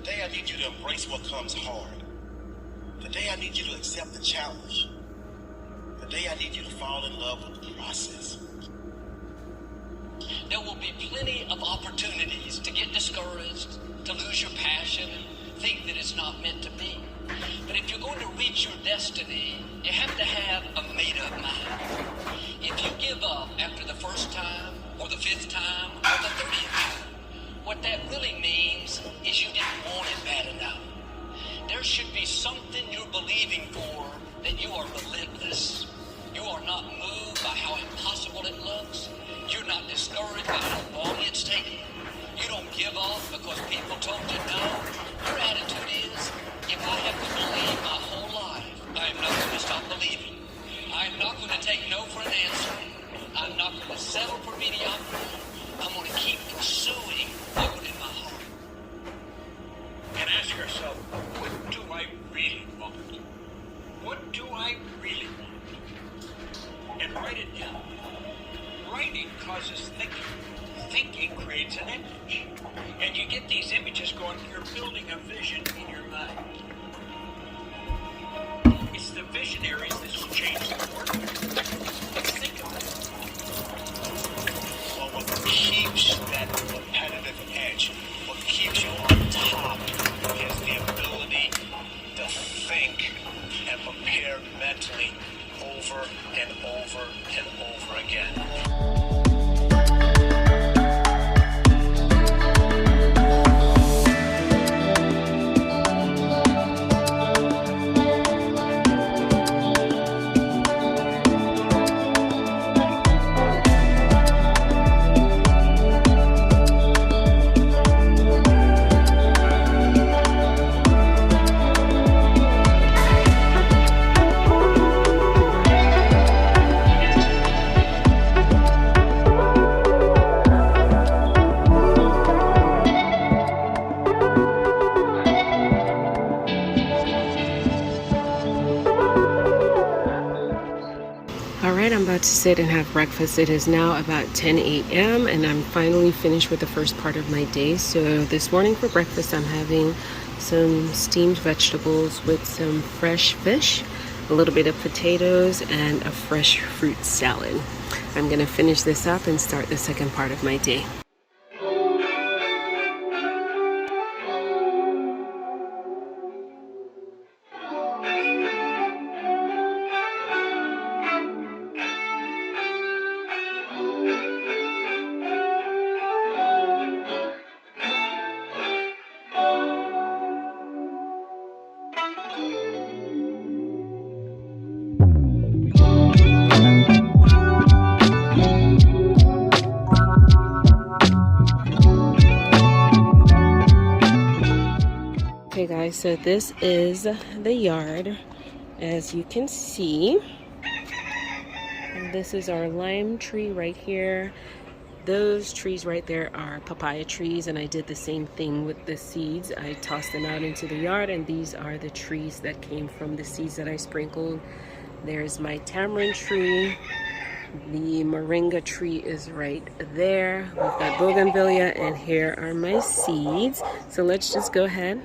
Today I need you to embrace what comes hard. Today I need you to accept the challenge. Today I need you to fall in love with the process. There will be plenty of opportunities to get discouraged, to lose your passion, and think that it's not meant to be. But if you're going to reach your destiny, you have to have a made-up mind. If you give up after the first time, or the 5th time, or the 30th time, what that really means is you didn't want it bad enough. There should be something you're believing for, that you are relentless. You are not moved by how impossible it looks. You're not discouraged by how long it's taking. You don't give up because people told you no. Your attitude is, if I have to believe my whole life, I am not going to stop believing. I'm not going to take no for an answer. I'm not going to settle for mediocrity. I'm going to keep pursuing what was in my heart. And ask yourself, what do I really want? What do I really want? And write it down. Writing causes thinking. Thinking creates an image. And you get these images going, you're building a vision in your mind. It's the visionaries that change the world. Think of it. Well, what keeps that competitive edge, what keeps you on top, is the ability to think and prepare mentally over and over and over again. Alright, I'm about to sit and have breakfast. It is now about 10 a.m. and I'm finally finished with the first part of my day. So this morning for breakfast I'm having some steamed vegetables with some fresh fish, a little bit of potatoes, and a fresh fruit salad. I'm going to finish this up and start the second part of my day. Okay guys, so this is the yard, as you can see. And this is our lime tree right here. Those trees right there are papaya trees, and I did the same thing with the seeds. I tossed them out into the yard, and these are the trees that came from the seeds that I sprinkled. There's my tamarind tree. The moringa tree is right there. We've got bougainvillea, and here are my seeds. So let's just go ahead,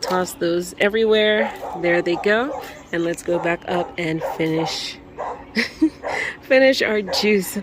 toss those everywhere. There they go. And let's go back up and finish finish our juice.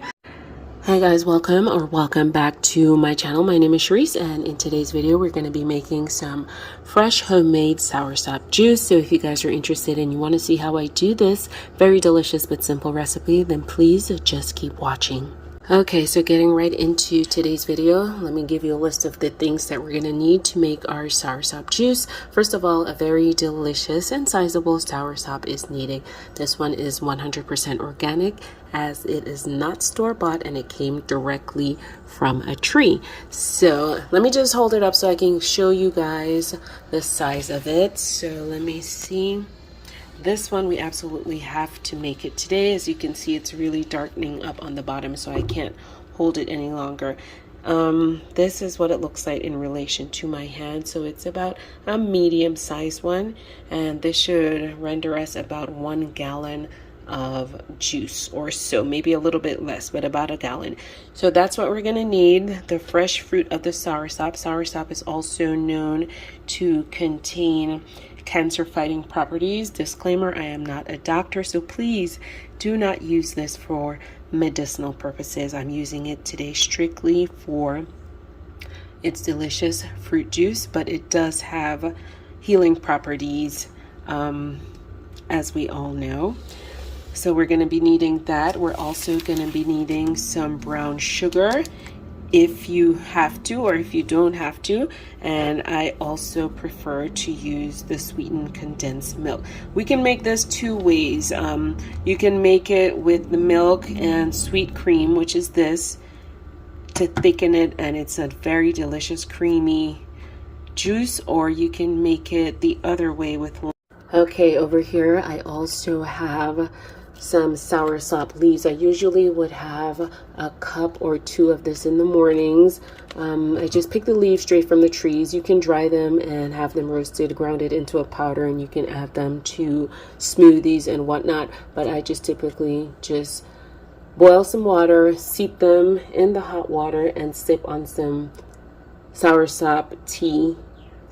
Hi guys, welcome back to my channel. My name is Sharice, and in today's video we're going to be making some fresh homemade soursop juice. So if you guys are interested and you want to see how I do this very delicious but simple recipe, then please just keep watching. Okay, so getting right into today's video, let me give you a list of the things that we're going to need to make our soursop juice. First of all, a very delicious and sizable soursop is needed. This one is 100% organic, as it is not store-bought and it came directly from a tree. So let me just hold it up so I can show you guys the size of it. So let me see. This one we absolutely have to make it today. As you can see, it's really darkening up on the bottom, so I can't hold it any longer. This is what it looks like in relation to my hand. So it's about a medium sized one, and this should render us about 1 gallon of juice or so, maybe a little bit less, but about a gallon. So that's what we're going to need, the fresh fruit of the soursop. Soursop is also known to contain cancer fighting properties. Disclaimer, I am not a doctor, so please do not use this for medicinal purposes. I'm using it today strictly for its delicious fruit juice, but it does have healing properties, as we all know. So we're going to be needing that. We're also going to be needing some brown sugar if you have to, or if you don't have to. And I also prefer to use the sweetened condensed milk. We can make this two ways. You can make it with the milk and sweet cream, which is this, to thicken it, and it's a very delicious creamy juice, or you can make it the other way with. Okay, over here I also have some soursop leaves. I usually would have a cup or two of this in the mornings. I just pick the leaves straight from the trees. You can dry them and have them roasted, grounded into a powder, and you can add them to smoothies and whatnot. But I just typically just boil some water, steep them in the hot water, and sip on some soursop tea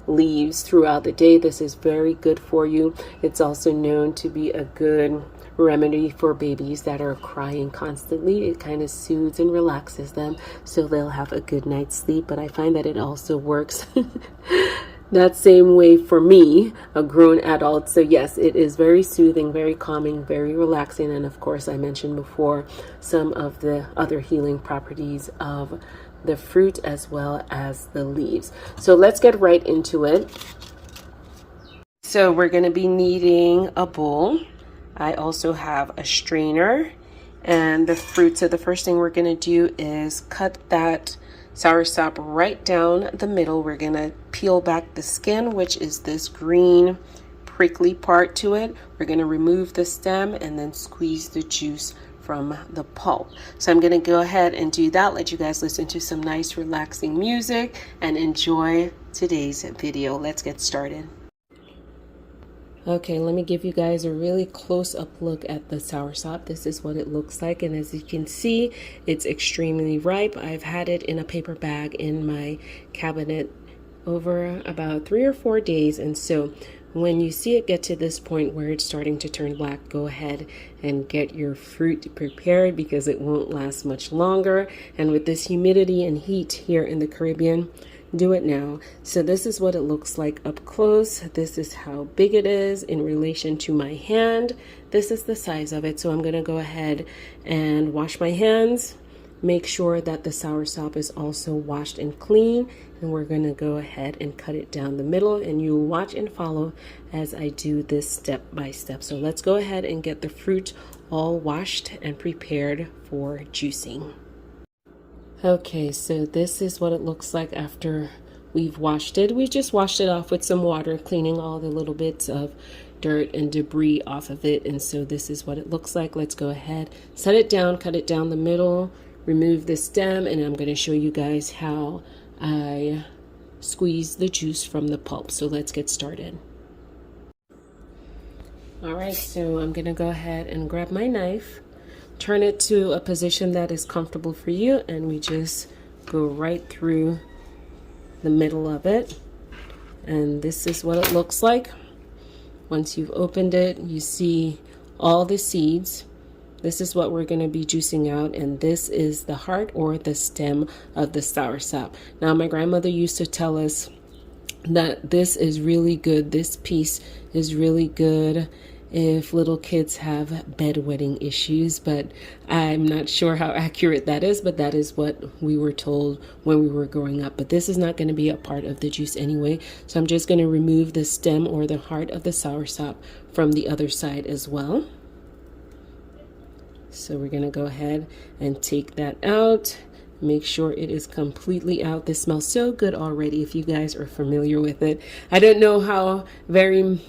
leaves throughout the day. This is very good for you. It's also known to be a good remedy for babies that are crying constantly. It kind of soothes and relaxes them, so they'll have a good night's sleep. But I find that it also works that same way for me, a grown adult. So yes, it is very soothing, very calming, very relaxing. And of course, I mentioned before some of the other healing properties of the fruit as well as the leaves. So let's get right into it. So we're going to be needing a bowl. I also have a strainer and the fruit. So the first thing we're going to do is cut that soursop right down the middle. We're going to peel back the skin, which is this green prickly part to it. We're going to remove the stem and then squeeze the juice from the pulp. So I'm going to go ahead and do that. Let you guys listen to some nice relaxing music and enjoy today's video. Let's get started. Okay, let me give you guys a really close-up look at the soursop. This is what it looks like, and as you can see, it's extremely ripe. I've had it in a paper bag in my cabinet over about 3 or 4 days, and so when you see it get to this point where it's starting to turn black, go ahead and get your fruit prepared because it won't last much longer. And with this humidity and heat here in the Caribbean, do it now. So this is what it looks like up close. This is how big it is in relation to my hand. This is the size of it. So I'm going to go ahead and wash my hands. Make sure that the soursop is also washed and clean. And we're going to go ahead and cut it down the middle. And you watch and follow as I do this step by step. So let's go ahead and get the fruit all washed and prepared for juicing. Okay, so this is what it looks like after we've washed it. We just washed it off with some water, cleaning all the little bits of dirt and debris off of it. And so this is what it looks like. Let's go ahead, set it down, cut it down the middle, remove the stem, and I'm going to show you guys how I squeeze the juice from the pulp. So let's get started. All right, so I'm going to go ahead and grab my knife. Turn it to a position that is comfortable for you, and we just go right through the middle of it. And this is what it looks like. Once you've opened it, you see all the seeds. This is what we're going to be juicing out, and this is the heart or the stem of the soursop. Now, my grandmother used to tell us that this is really good. This piece is really good if little kids have bedwetting issues, but I'm not sure how accurate that is, but that is what we were told when we were growing up. But this is not going to be a part of the juice anyway, so I'm just going to remove the stem or the heart of the soursop from the other side as well. So we're going to go ahead and take that out. Make sure it is completely out. This smells so good already if you guys are familiar with it. I don't know how very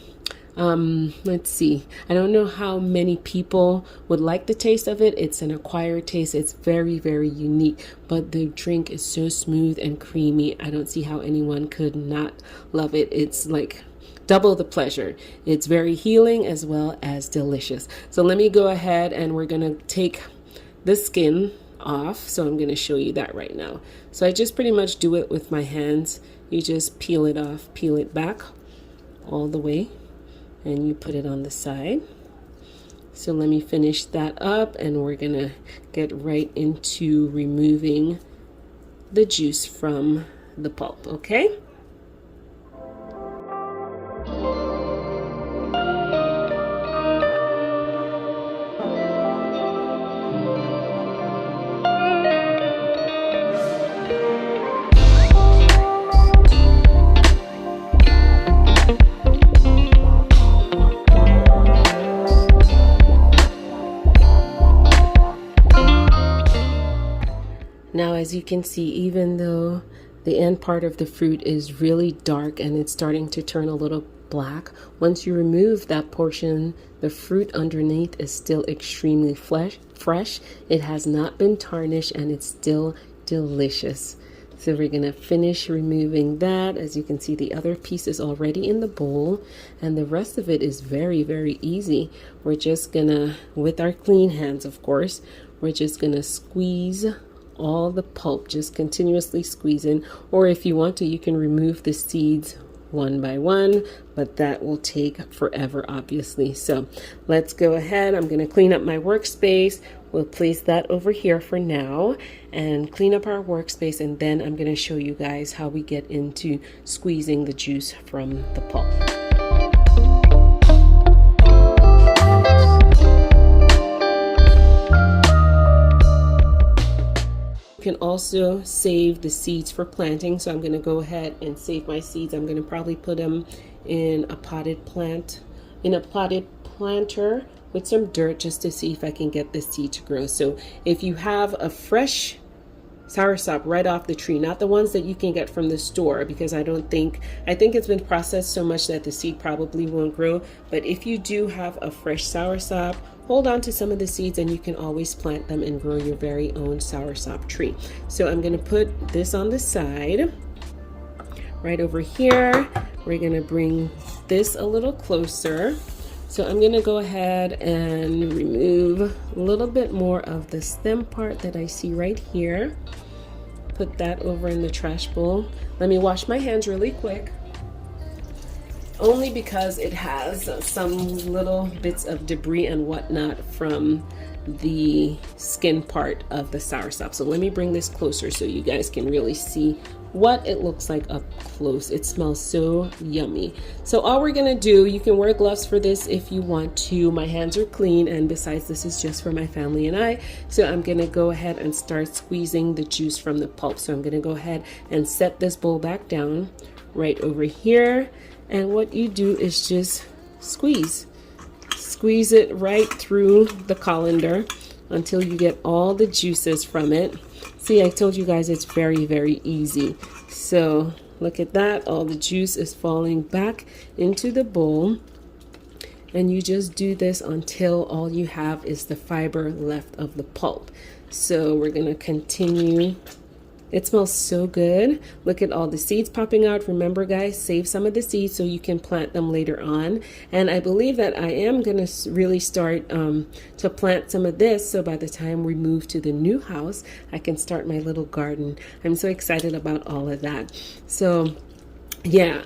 Let's see. I don't know how many people would like the taste of it. It's an acquired taste. It's very, very unique, but the drink is so smooth and creamy. I don't see how anyone could not love it. It's like double the pleasure. It's very healing as well as delicious. So let me go ahead and we're going to take the skin off. So I'm going to show you that right now. So I just pretty much do it with my hands. You just peel it off, peel it back all the way, and you put it on the side. So let me finish that up and we're gonna get right into removing the juice from the pulp, okay? Now, as you can see, even though the end part of the fruit is really dark and it's starting to turn a little black, once you remove that portion, the fruit underneath is still extremely fresh. It has not been tarnished and it's still delicious. So we're going to finish removing that. As you can see, the other piece is already in the bowl and the rest of it is very, very easy. We're just going to, with our clean hands, of course, we're just going to squeeze all the pulp, just continuously squeezing, or if you want to, you can remove the seeds one by one, but that will take forever, obviously. So let's go ahead. I'm going to clean up my workspace. We'll place that over here for now and clean up our workspace, and then I'm going to show you guys how we get into squeezing the juice from the pulp. You can also save the seeds for planting, so I'm going to go ahead and save my seeds. I'm going to probably put them in a potted planter with some dirt just to see if I can get the seed to grow. So if you have a fresh soursop right off the tree, not the ones that you can get from the store, because I think it's been processed so much that the seed probably won't grow. But if you do have a fresh soursop, hold on to some of the seeds and you can always plant them and grow your very own soursop tree. So I'm going to put this on the side right over here. We're going to bring this a little closer. So I'm going to go ahead and remove a little bit more of the stem part that I see right here. Put that over in the trash bowl. Let me wash my hands really quick, only because it has some little bits of debris and whatnot from the skin part of the soursop. So let me bring this closer so you guys can really see what it looks like up close. It smells so yummy. So all we're gonna do, you can wear gloves for this if you want to. My hands are clean, and besides, this is just for my family and I. So I'm gonna go ahead and start squeezing the juice from the pulp. So I'm gonna go ahead and set this bowl back down right over here. And what you do is just squeeze it right through the colander until you get all the juices from it. See, I told you guys it's very, very easy. So look at that. All the juice is falling back into the bowl. And you just do this until all you have is the fiber left of the pulp. So we're going to continue. It smells so good. Look at all the seeds popping out. Remember, guys, save some of the seeds so you can plant them later on. And I believe that I am going to really start to plant some of this. So by the time we move to the new house, I can start my little garden. I'm so excited about all of that. So yeah,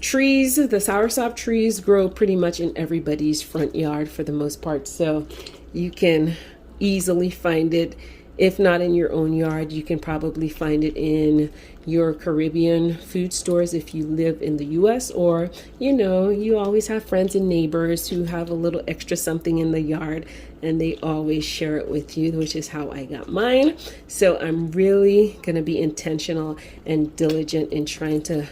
trees, the soursop trees grow pretty much in everybody's front yard for the most part. So you can easily find it. If not in your own yard, you can probably find it in your Caribbean food stores if you live in the US, or, you know, you always have friends and neighbors who have a little extra something in the yard and they always share it with you, which is how I got mine. So I'm really going to be intentional and diligent in trying to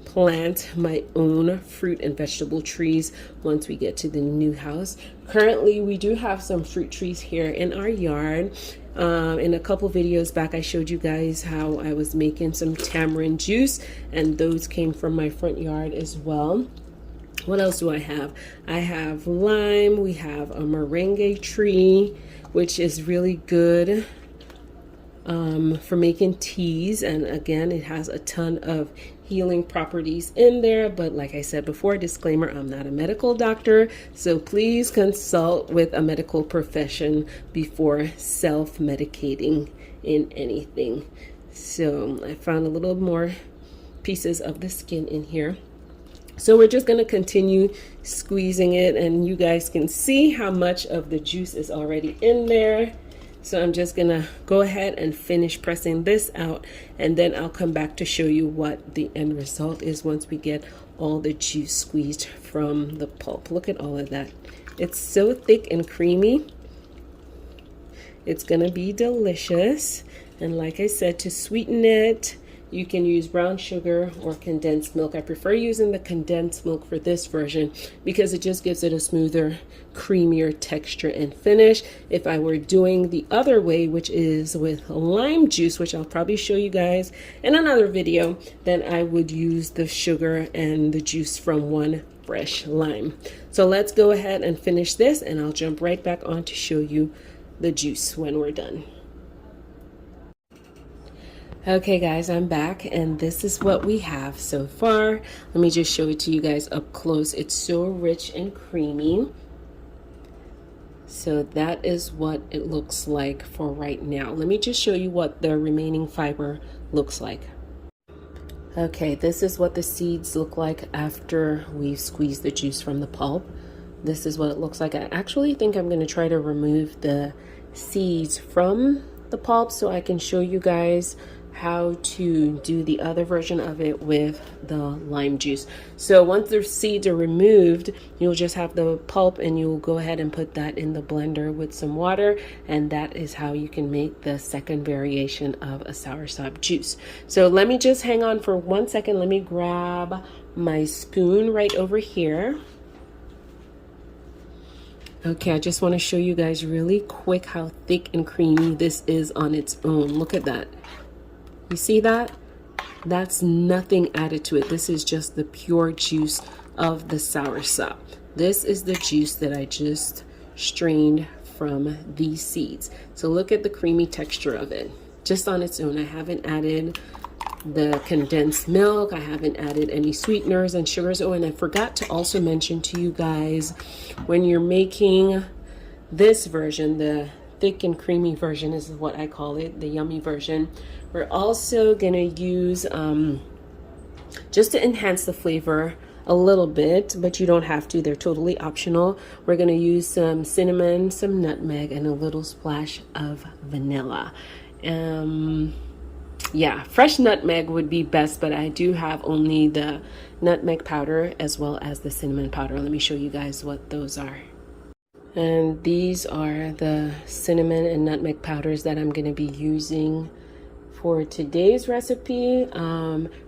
plant my own fruit and vegetable trees once we get to the new house. Currently, we do have some fruit trees here in our yard. In a couple videos back, I showed you guys how I was making some tamarind juice, and those came from my front yard as well. What else do I have? I have lime. We have a moringa tree, which is really good for making teas. And again, it has a ton of healing properties in there. But like I said before, disclaimer, I'm not a medical doctor. So please consult with a medical profession before self-medicating in anything. So I found a little more pieces of the skin in here. So we're just going to continue squeezing it, and you guys can see how much of the juice is already in there. So I'm just going to go ahead and finish pressing this out, and then I'll come back to show you what the end result is once we get all the juice squeezed from the pulp. Look at all of that. It's so thick and creamy. It's going to be delicious. And like I said, to sweeten it, you can use brown sugar or condensed milk. I prefer using the condensed milk for this version because it just gives it a smoother, creamier texture and finish. If I were doing the other way, which is with lime juice, which I'll probably show you guys in another video, then I would use the sugar and the juice from one fresh lime. So let's go ahead and finish this, and I'll jump right back on to show you the juice when we're done. Okay guys, I'm back, and this is what we have so far. Let me just show it to you guys up close. It's so rich and creamy. So that is what it looks like for right now. Let me just show you what the remaining fiber looks like. Okay, this is what the seeds look like after we've squeezed the juice from the pulp. This is what it looks like. I actually think I'm going to try to remove the seeds from the pulp so I can show you guys how to do the other version of it with the lime juice. So once the seeds are removed, you'll just have the pulp, and you'll go ahead and put that in the blender with some water, and that is how you can make the second variation of a soursop juice. So let me just hang on for 1 second. Let me grab my spoon right over here. Okay, I just want to show you guys really quick how thick and creamy this is on its own. Look at that. You see that? That's nothing added to it. This is just the pure juice of the soursop. This is the juice that I just strained from these seeds. So look at the creamy texture of it, just on its own. I haven't added the condensed milk. I haven't added any sweeteners and sugars. Oh, and I forgot to also mention to you guys, when you're making this version, the thick and creamy version is what I call it, the yummy version, we're also gonna use, just to enhance the flavor a little bit, but you don't have to, they're totally optional. We're gonna use some cinnamon, some nutmeg, and a little splash of vanilla. Yeah, fresh nutmeg would be best, but I do have only the nutmeg powder as well as the cinnamon powder. Let me show you guys what those are. And these are the cinnamon and nutmeg powders that I'm going to be using for today's recipe.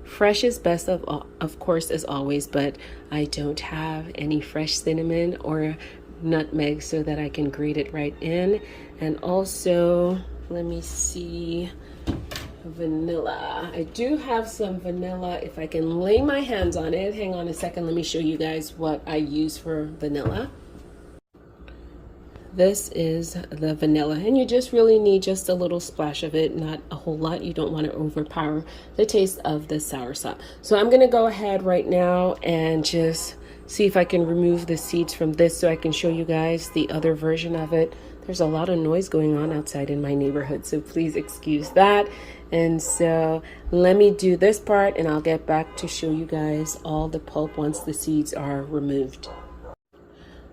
Fresh is best of course, as always, but I don't have any fresh cinnamon or nutmeg so that I can grate it right in. And also, let me see, vanilla. I do have some vanilla if I can lay my hands on it. Hang on a second, let me show you guys what I use for vanilla. This is the vanilla, and you just really need just a little splash of it, not a whole lot. You don't want to overpower the taste of the soursop. So I'm going to go ahead right now and just see if I can remove the seeds from this so I can show you guys the other version of it. There's a lot of noise going on outside in my neighborhood, so please excuse that. And so let me do this part, and I'll get back to show you guys all the pulp once the seeds are removed.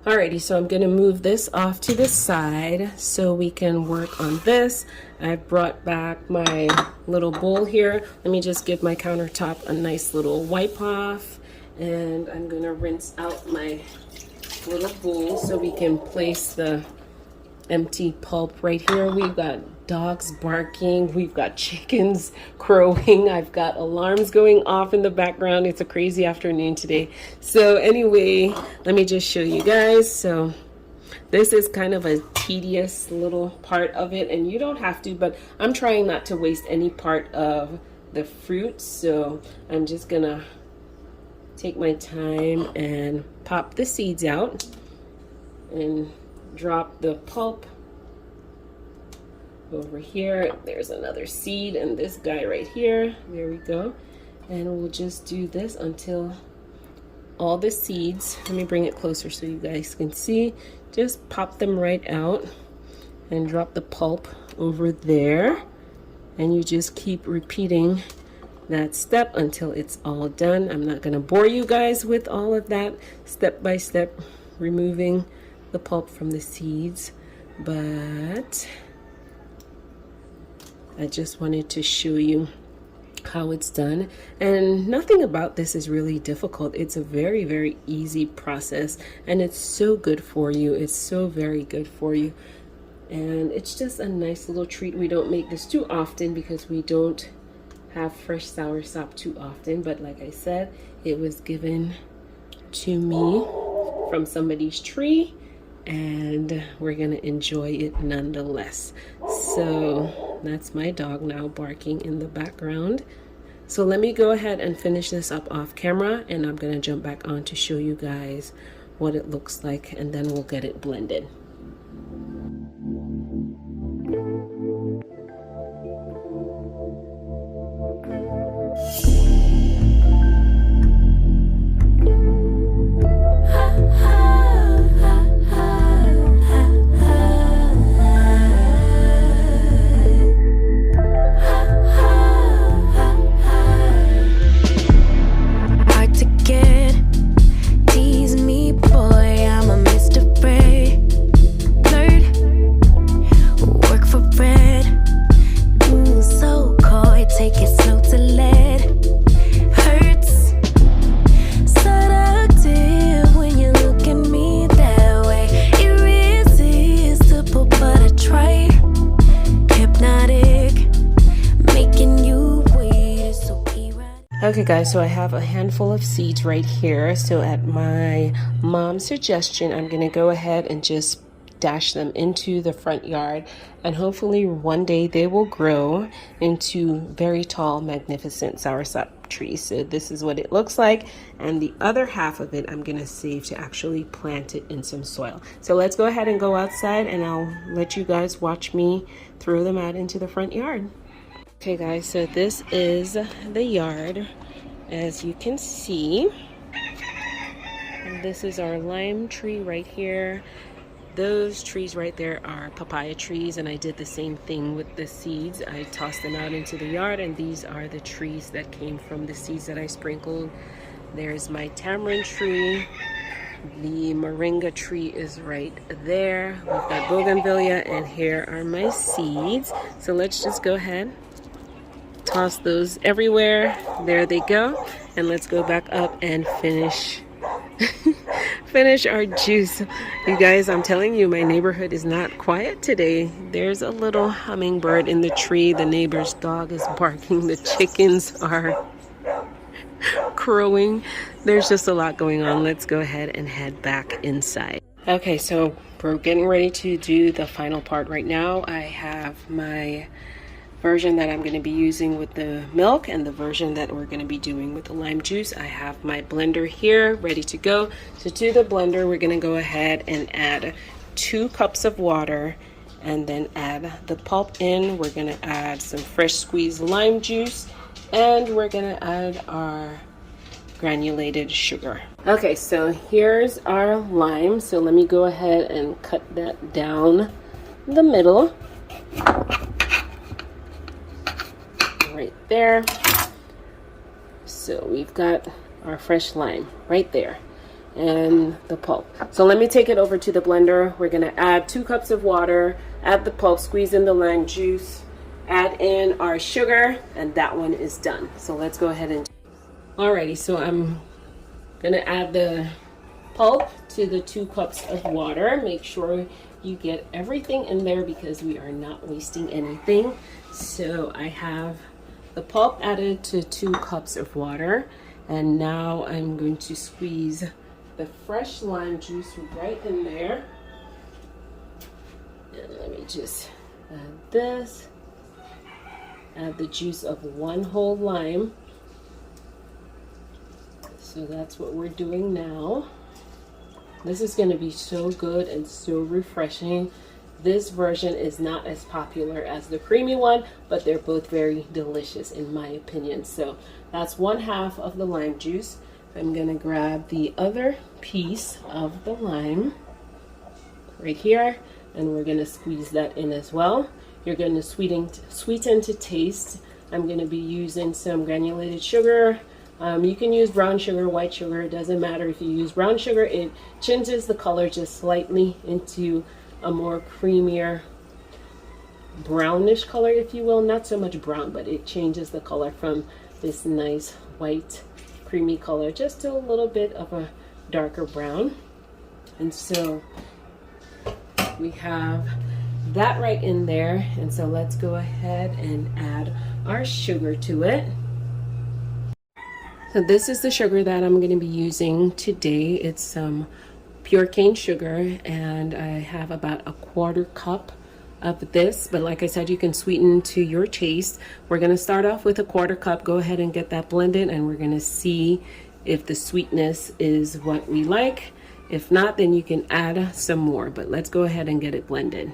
Alrighty, so I'm going to move this off to the side so we can work on this. I brought back my little bowl here. Let me just give my countertop a nice little wipe off, and I'm going to rinse out my little bowl so we can place the empty pulp right here. We've got dogs barking, we've got chickens crowing, I've got alarms going off in the background. It's a crazy afternoon today. So anyway, let me just show you guys. So this is kind of a tedious little part of it, and you don't have to, but I'm trying not to waste any part of the fruit. So I'm just gonna take my time and pop the seeds out and drop the pulp over here. There's another seed and this guy right here. There we go. And we'll just do this until all the seeds, let me bring it closer so you guys can see, just pop them right out and drop the pulp over there, and you just keep repeating that step until it's all done. I'm not going to bore you guys with all of that step by step removing the pulp from the seeds, but I just wanted to show you how it's done. And nothing about this is really difficult. It's a very, very easy process, and it's so good for you. It's so very good for you, and it's just a nice little treat. We don't make this too often because we don't have fresh soursop too often, but like I said, it was given to me from somebody's tree, and we're gonna enjoy it nonetheless. So that's my dog now barking in the background. So let me go ahead and finish this up off camera, and I'm gonna jump back on to show you guys what it looks like, and then we'll get it blended. Okay guys, so I have a handful of seeds right here. So at my mom's suggestion, I'm gonna go ahead and just dash them into the front yard, and hopefully one day they will grow into very tall, magnificent soursop trees. So this is what it looks like, and the other half of it I'm gonna save to actually plant it in some soil. So let's go ahead and go outside, and I'll let you guys watch me throw them out into the front yard. Okay guys, so this is the yard, as you can see. And this is our lime tree right here. Those trees right there are papaya trees, and I did the same thing with the seeds. I tossed them out into the yard, and these are the trees that came from the seeds that I sprinkled. There's my tamarind tree. The moringa tree is right there. We've got bougainvillea, and here are my seeds. So let's just go ahead, toss those everywhere. There they go. And let's go back up and finish finish our juice. You guys, I'm telling you, my neighborhood is not quiet today. There's a little hummingbird in the tree. The neighbor's dog is barking. The chickens are crowing. There's just a lot going on. Let's go ahead and head back inside. Okay, so we're getting ready to do the final part right now. I have my version that I'm going to be using with the milk and the version that we're going to be doing with the lime juice. I have my blender here ready to go. So to the blender, we're going to go ahead and add 2 cups of water, and then add the pulp in. We're going to add some fresh squeezed lime juice, and we're going to add our granulated sugar. Okay, so here's our lime. So let me go ahead and cut that down the middle. Right there. So we've got our fresh lime right there, and the pulp. So let me take it over to the blender. We're gonna add 2 cups of water, add the pulp, squeeze in the lime juice, add in our sugar, and that one is done. So let's go ahead and alrighty, so I'm gonna add the pulp to the 2 cups of water. Make sure you get everything in there because we are not wasting anything. So I have the pulp added to 2 cups of water, and now I'm going to squeeze the fresh lime juice right in there. And let me just add this. Add the juice of 1 whole lime. So that's what we're doing now. This is going to be so good and so refreshing. This version is not as popular as the creamy one, but they're both very delicious in my opinion. So that's 1/2 of the lime juice. I'm going to grab the other piece of the lime right here, and we're going to squeeze that in as well. You're going to sweeten to taste. I'm going to be using some granulated sugar. You can use brown sugar, white sugar, it doesn't matter. If you use brown sugar, it changes the color just slightly into a more creamier brownish color, if you will. Not so much brown, but it changes the color from this nice white creamy color just to a little bit of a darker brown. And so we have that right in there, and so let's go ahead and add our sugar to it. So this is the sugar that I'm going to be using today. It's some pure cane sugar, and I have about a 1/4 cup of this, but like I said, you can sweeten to your taste. We're going to start off with a 1/4 cup. Go ahead and get that blended, and we're going to see if the sweetness is what we like. If not, then you can add some more, but let's go ahead and get it blended.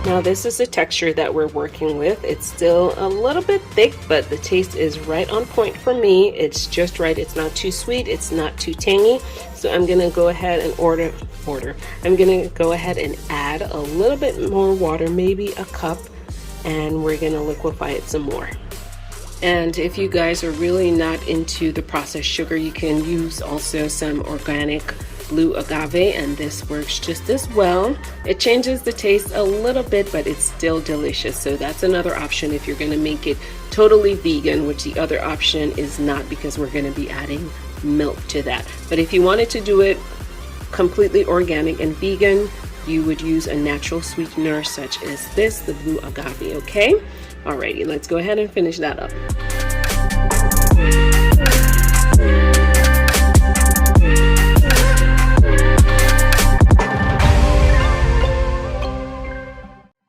Now this is the texture that we're working with. It's still a little bit thick, but the taste is right on point for me. It's just right. It's not too sweet. It's not too tangy. So I'm gonna go ahead and I'm gonna go ahead and add a little bit more water, maybe a cup, and we're gonna liquefy it some more. And if you guys are really not into the processed sugar, you can use also some organic blue agave, and this works just as well. It changes the taste a little bit, but it's still delicious. So that's another option if you're going to make it totally vegan, which the other option is not, because we're going to be adding milk to that. But if you wanted to do it completely organic and vegan, you would use a natural sweetener such as this, the blue agave. Okay, alrighty, let's go ahead and finish that up.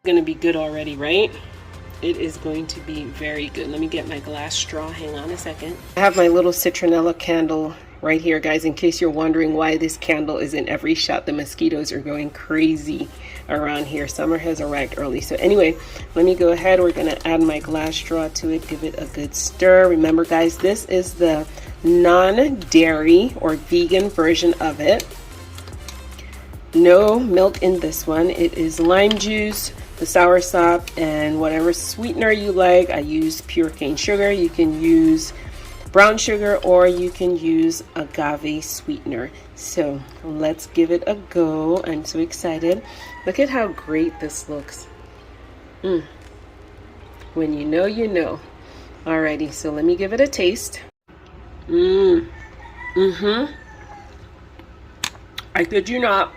Gonna be good already, right? It is going to be very good. Let me get my glass straw. Hang on a second. I have my little citronella candle right here, guys, in case you're wondering why this candle is in every shot. The mosquitoes are going crazy around here. Summer has arrived early. So anyway, let me go ahead. We're gonna add my glass straw to it, give it a good stir. Remember, guys, this is the non-dairy or vegan version of it. No milk in this one. It is lime juice, the soursop, and whatever sweetener you like. I use pure cane sugar. You can use brown sugar, or you can use agave sweetener. So let's give it a go. I'm so excited. Look at how great this looks. When you know, you know. Alrighty, so let me give it a taste. I kid you not.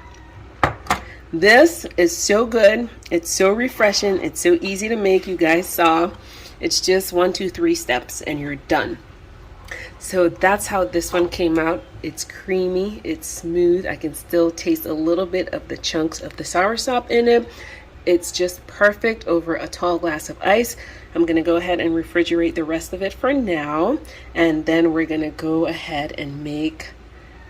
This is so good. It's so refreshing. It's so easy to make. You guys saw. It's just 1, 2, 3 steps and you're done. So that's how this one came out. It's creamy. It's smooth. I can still taste a little bit of the chunks of the soursop in it. It's just perfect over a tall glass of ice. I'm going to go ahead and refrigerate the rest of it for now. And then we're going to go ahead and make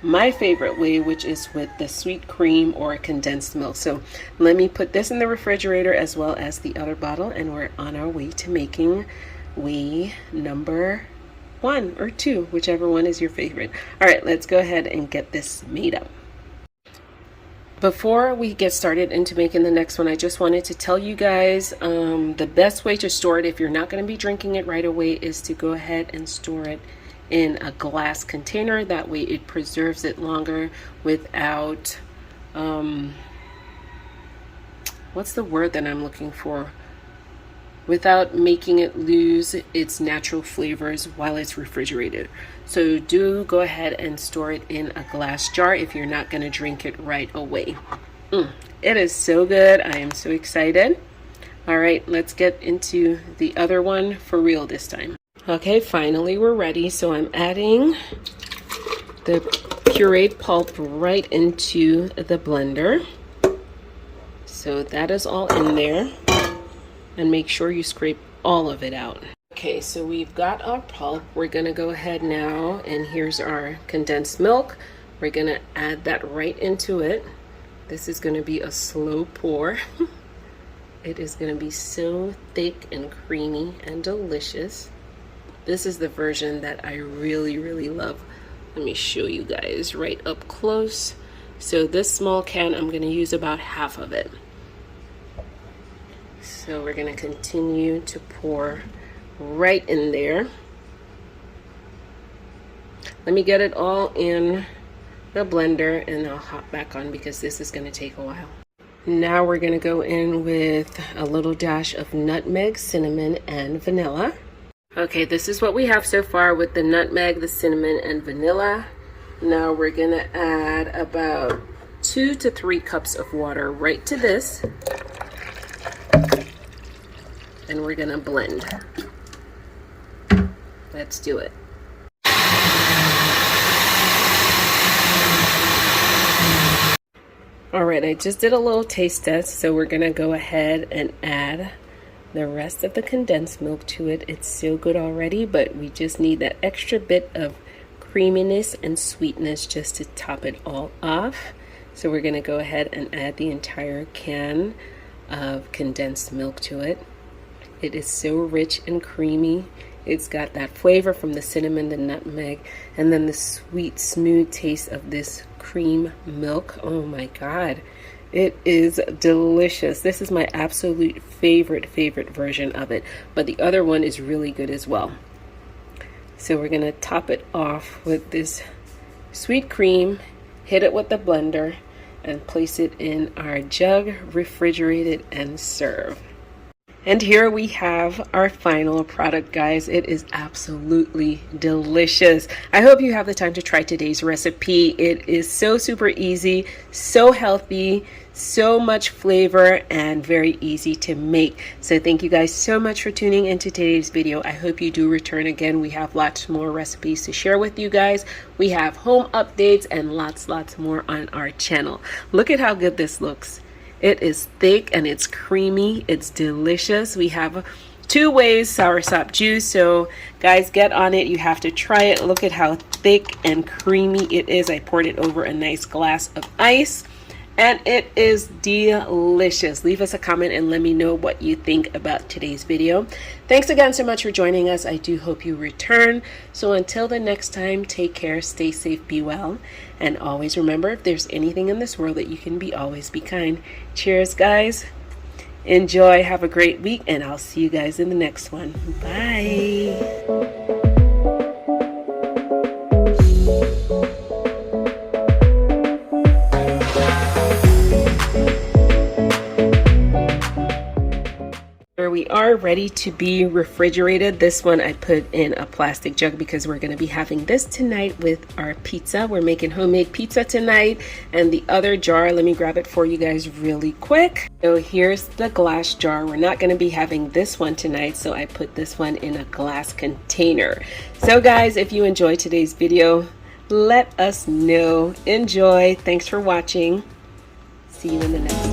my favorite way, which is with the sweet cream or condensed milk. So let me put this in the refrigerator as well as the other bottle, and we're on our way to making way number 1 or 2, whichever one is your favorite. All right, let's go ahead and get this made up. Before we get started into making the next one, I just wanted to tell you guys the best way to store it if you're not going to be drinking it right away is to go ahead and store it in a glass container. That way it preserves it longer without what's the word that I'm looking for, without making it lose its natural flavors while it's refrigerated. So do go ahead and store it in a glass jar if you're not going to drink it right away. It is so good. I am so excited. All right, let's get into the other one for real this time. Okay, finally we're ready. So I'm adding the pureed pulp right into the blender. So that is all in there. And make sure you scrape all of it out. Okay, so we've got our pulp. We're gonna go ahead now, and here's our condensed milk. We're gonna add that right into it. This is gonna be a slow pour. It is gonna be so thick and creamy and delicious. This is the version that I really, really love. Let me show you guys right up close. So this small can, I'm gonna use about half of it. So we're going to continue to pour right in there. Let me get it all in the blender and I'll hop back on because this is going to take a while. Now we're going to go in with a little dash of nutmeg, cinnamon, and vanilla. Okay, this is what we have so far with the nutmeg, the cinnamon, and vanilla. Now we're going to add about 2 to 3 cups of water right to this. And we're gonna blend. Let's do it. All right, I just did a little taste test, so we're gonna go ahead and add the rest of the condensed milk to it. It's so good already, but we just need that extra bit of creaminess and sweetness just to top it all off. So we're gonna go ahead and add the entire can of condensed milk to it. It is so rich and creamy. It's got that flavor from the cinnamon, the nutmeg, and then the sweet, smooth taste of this cream milk. Oh my God. It is delicious. This is my absolute favorite version of it, but the other one is really good as well. So we're gonna top it off with this sweet cream, hit it with the blender, and place it in our jug, refrigerated, and serve. And here we have our final product, guys. It is absolutely delicious. I hope you have the time to try today's recipe. It is so super easy, so healthy, so much flavor, and very easy to make. So thank you guys so much for tuning into today's video. I hope you do return again. We have lots more recipes to share with you guys. We have home updates and lots more on our channel. Look at how good this looks. It is thick and it's creamy. It's delicious. We have 2 ways soursop juice. So guys, get on it. You have to try it. Look at how thick and creamy it is. I poured it over a nice glass of ice and it is delicious. Leave us a comment and let me know what you think about today's video. Thanks again so much for joining us. I do hope you return. So until the next time, take care, stay safe, be well, and always remember, if there's anything in this world that you can be, always be kind. Cheers, guys. Enjoy. Have a great week, and I'll see you guys in the next one. Bye. We are ready to be refrigerated. This one I put in a plastic jug because we're going to be having this tonight with our pizza. We're making homemade pizza tonight. And the other jar, let me grab it for you guys really quick. So here's the glass jar. We're not going to be having this one tonight, so I put this one in a glass container. So guys, if you enjoyed today's video, let us know. Enjoy. Thanks for watching. See you in the next one.